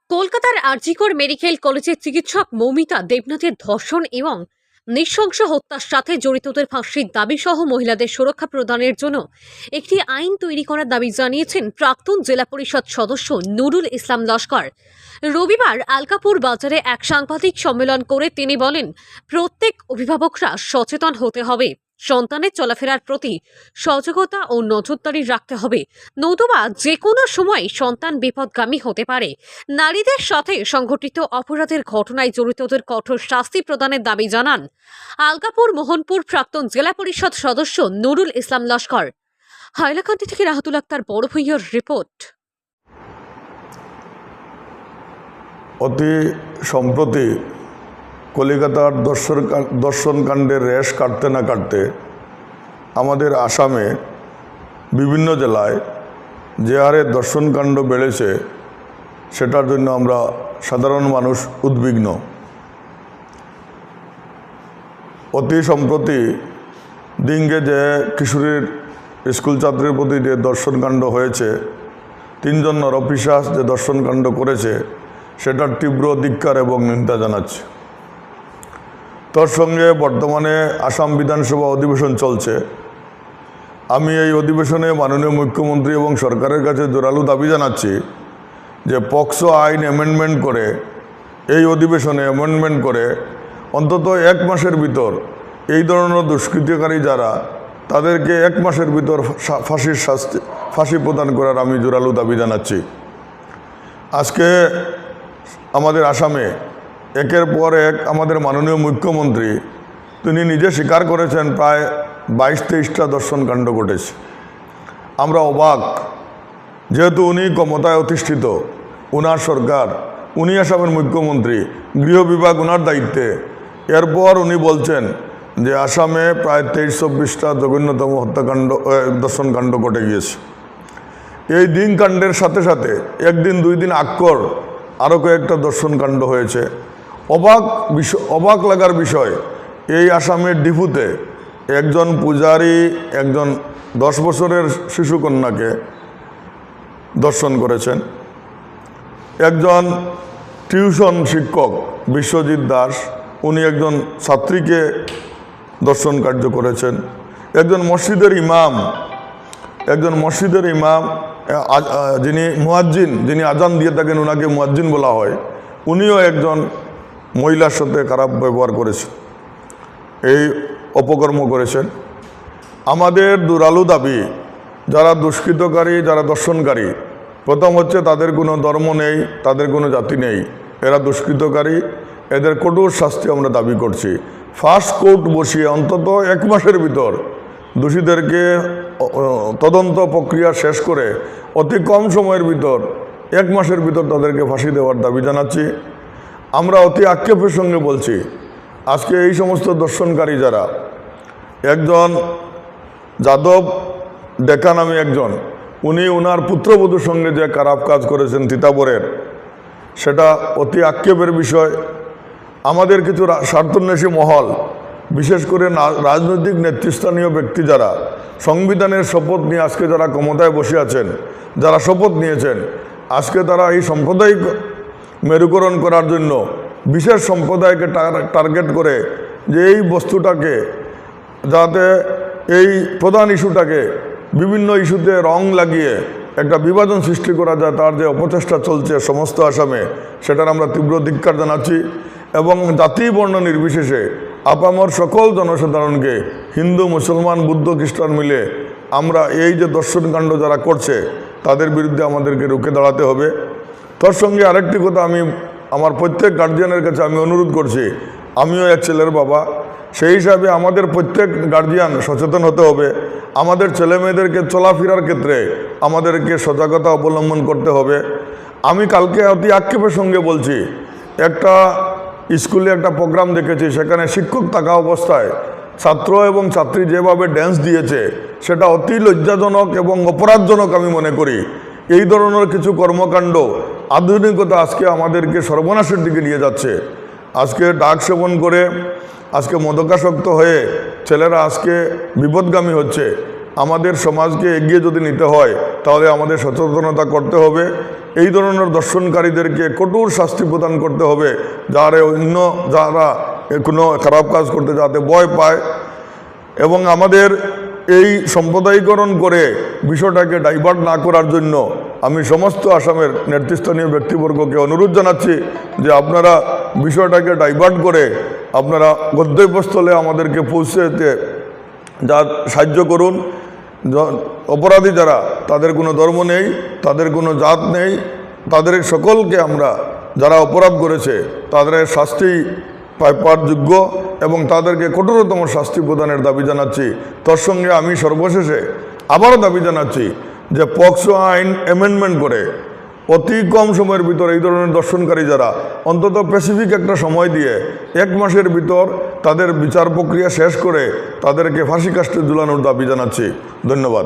কলকাতার আরজিকর মেডিকেল কলেজের চিকিৎসক মৌমিতা দেবনাথের ধর্ষণ এবং নৃশংস হত্যার সাথে জড়িতদের ফাঁসির দাবি সহ মহিলাদের সুরক্ষা প্রদানের জন্য একটি আইন তৈরি করার দাবি জানিয়েছেন প্রাক্তন জেলা পরিষদ সদস্য নুরুল ইসলাম লস্কর। রবিবার আলকাপুর বাজারে এক সাংবাদিক সম্মেলন করে তিনি বলেন, প্রত্যেক অভিভাবকরা সচেতন হতে হবে, সন্তানের চলাফেরার প্রতি সজাগতা ও নজরদারি রাখতে হবে, নতুবা যে কোনো সময় সন্তান বিপদগামী হতে পারে। নারীদের সাথে সংঘটিত অপরাধের ঘটনায় জড়িতদের কঠোর শাস্তি প্রদানের দাবি জানান আলকাপুর মোহনপুর প্রাক্তন জেলা পরিষদ সদস্য নুরুল ইসলাম লস্কর। হাইলাকান্দি থেকে রাহাতুল আক্তার বড় ভূঁইয়ার রিপোর্ট। অতি সম্প্রতি কলিকাতার দর্শনকাণ্ডের রেশ কাটতে না কাটতে আমাদের আসামে বিভিন্ন জেলায় যে হারে দর্শনকাণ্ড বেড়েছে সেটার জন্য আমরা সাধারণ মানুষ উদ্বিগ্ন। অতি সম্প্রতি দিনকে যে কিশোরীর স্কুল ছাত্রীর প্রতি যে দর্শনকাণ্ড হয়েছে, তিনজন নরপিশাচ যে দর্শনকাণ্ড করেছে সেটার তীব্র ধিক্কার এবং নিন্দা জানাচ্ছে। তার সঙ্গে বর্তমানে আসাম বিধানসভা অধিবেশন চলছে। আমি এই অধিবেশনে মাননীয় মুখ্যমন্ত্রী এবং সরকারের কাছে জোরালো দাবি জানাচ্ছি যে পক্সো আইন অ্যামেন্ডমেন্ট করে, এই অধিবেশনে অ্যামেন্ডমেন্ট করে অন্তত 1 মাসের ভিতর এই ধরনের দুষ্কৃতিকারী যারা, তাদেরকে 1 মাসের ভিতর ফাঁসি প্রদান করার আমি জোরালো দাবি জানাচ্ছি। আজকে আমাদের আসামে একের পর এক আমাদের মাননীয় মুখ্যমন্ত্রী তিনি নিজে স্বীকার করেছেন প্রায় 22-23টা দর্শনকাণ্ড ঘটেছে। আমরা অবাক, যেহেতু উনি ক্ষমতায় অধিষ্ঠিত, উনার সরকার, উনি আসামের মুখ্যমন্ত্রী, গৃহ বিভাগ উনার দায়িত্বে, এরপর উনি বলছেন যে আসামে প্রায় 23-24টা জঘন্যতম হত্যাকাণ্ড দর্শনকাণ্ড ঘটে গিয়েছে। এই দিনকাণ্ডের সাথে সাথে একদিন 2 দিন আক্কর আরও কয়েকটা দর্শনকাণ্ড হয়েছে। অবাক লাগার বিষয়, এই আসামের ডিফুতে একজন পূজারী একজন 10 বছরের শিশুকন্যাকে দর্শন করেছেন। একজন টিউশন শিক্ষক বিশ্বজিৎ দাস, উনি একজন ছাত্রীকে দর্শন কার্য করেছেন। একজন মসজিদের ইমাম যিনি মুয়াজ্জিন, যিনি আজান দিয়ে থাকেন ওনাকে মুয়াজ্জিন বলা হয়, উনিও একজন মহিলার সাথে খারাপ ব্যবহার করেছেন, এই অপকর্ম করেছেন। আমাদের দুরালু দাবি, যারা দুষ্কৃতকারী, যারা দর্শনকারী, প্রথম হচ্ছে তাদের কোনো ধর্ম নেই, তাদের কোনো জাতি নেই, এরা দুষ্কৃতকারী, এদের কঠোর শাস্তি আমরা দাবি করছি। ফার্স্ট কোর্ট বসিয়ে অন্তত 1 মাসের ভিতর দোষীদেরকে তদন্ত প্রক্রিয়া শেষ করে অতি কম সময়ের ভিতর 1 মাসের ভিতর তাদেরকে ফাঁসি দেওয়ার দাবি জানাচ্ছি। আমরা অতি আক্ষেপের সঙ্গে বলছি, আজকে এই সমস্ত দর্শনকারী যারা, একজন যাদব ডেকা নামে একজন, উনি ওনার পুত্রবধূর সঙ্গে যে খারাপ কাজ করেছেন তিতাবরের, সেটা অতি আক্ষেপের বিষয়। আমাদের কিছু স্বার্থন্বেষী মহল, বিশেষ করে রাজনৈতিক নেতৃস্থানীয় ব্যক্তি যারা সংবিধানের শপথ নিয়ে আজকে যারা ক্ষমতায় বসে আছেন, যারা শপথ নিয়েছেন, আজকে তারা এই সাম্প্রদায়িক মেরুকরণ করার জন্য বিশেষ সম্প্রদায়কে টার্গেট করে যে এই বস্তুটাকে, যাতে এই প্রধান ইস্যুটাকে বিভিন্ন ইস্যুতে রং লাগিয়ে একটা বিভাজন সৃষ্টি করা যায়, তার যে অপচেষ্টা চলছে সমস্ত আসামে, সেটার আমরা তীব্র ধিক্কার জানাচ্ছি। এবং জাতি বর্ণ নির্বিশেষে আপামর সকল জনসাধারণকে, হিন্দু, মুসলমান, বুদ্ধ, খ্রিস্টান মিলে আমরা এই যে দর্শনকাণ্ড যারা করছে তাদের বিরুদ্ধে আমাদেরকে রুখে দাঁড়াতে হবে। তার সঙ্গে আরেকটি কথা, আমি আমার প্রত্যেক গার্জিয়ানের কাছে আমি অনুরোধ করছি, আমিও এক ছেলের বাবা, সেই হিসাবে আমাদের প্রত্যেক গার্জিয়ান সচেতন হতে হবে। আমাদের ছেলেমেয়েদেরকে চলাফেরার ক্ষেত্রে আমাদেরকে সজাগতা অবলম্বন করতে হবে। আমি কালকে অতি আক্ষেপের সঙ্গে বলছি, একটা স্কুলে একটা প্রোগ্রাম দেখেছি, সেখানে শিক্ষক থাকা অবস্থায় ছাত্র এবং ছাত্রী যেভাবে ড্যান্স দিয়েছে সেটা অতি লজ্জাজনক এবং অপরাধজনক আমি মনে করি। এই ধরনের কিছু কর্মকাণ্ড, আধুনিকতা আজকে আমাদেরকে সর্বনাশের দিকে নিয়ে যাচ্ছে। আজকে ডাক সেবন করে, আজকে মদকাসক্ত হয়ে ছেলেরা আজকে বিপদগামী হচ্ছে। আমাদের সমাজকে এগিয়ে যদি নিতে হয় তাহলে আমাদের সচেতনতা করতে হবে। এই ধরনের দর্শনকারীদেরকে কঠোর শাস্তি প্রদান করতে হবে, যারা কোনো খারাপ কাজ করতে যাতে ভয় পায়। এবং আমাদের এই সম্প্রদায়ীকরণ করে বিষয়টাকে ডাইভার্ট না করার জন্য আমি সমস্ত আসামের নেতৃস্থানীয় ব্যক্তিবর্গকে অনুরোধ জানাচ্ছি যে আপনারা বিষয়টাকে ডাইভার্ট করে আপনারা গন্তব্যস্থলে আমাদেরকে পৌঁছে যেতে সাহায্য করুন। অপরাধী যারা, তাদের কোনো ধর্ম নেই, তাদের কোনো জাত নেই, তাদের সকলকে আমরা যারা অপরাধ করেছে তাদের শাস্তি পাওয়ার যোগ্য এবং তাদেরকে কঠোরতম শাস্তি প্রদানের দাবি জানাচ্ছি। তার সঙ্গে আমি সর্বশেষে আবারও দাবি জানাচ্ছি যে পক্সো আইন অ্যামেন্ডমেন্ট করে অতি কম সময়ের ভিতর এই ধরনের দর্শনকারী যারা অন্তত স্পেসিফিক একটা সময় দিয়ে 1 মাসের ভিতর তাদের বিচার প্রক্রিয়া শেষ করে তাদেরকে ফাঁসি কাস্টে ঝুলানোর দাবি জানাচ্ছি। ধন্যবাদ।